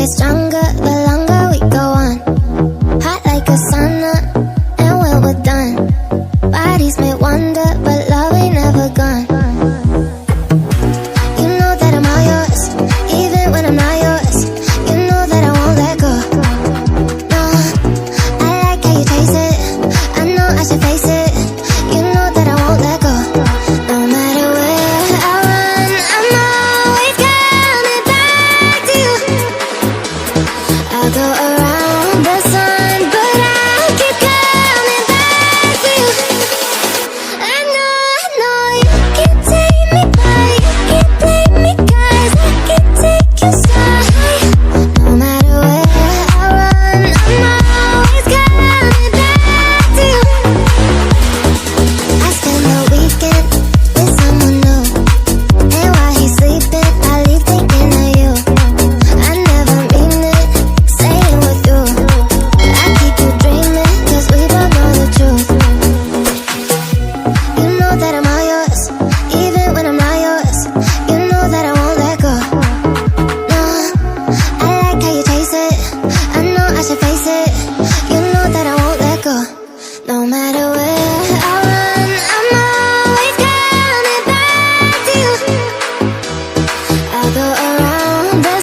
get stronger the longer we go on. Hot like a sauna, and when we're done, bodies may wander, but love ain't never gone. You know that I'm all yours, even when I'm not yours. You know that I won't let go. No, I like how you taste it, I know I should face it. You know that I won't let go. No matter where I run, I'm always coming back to you. I'll go around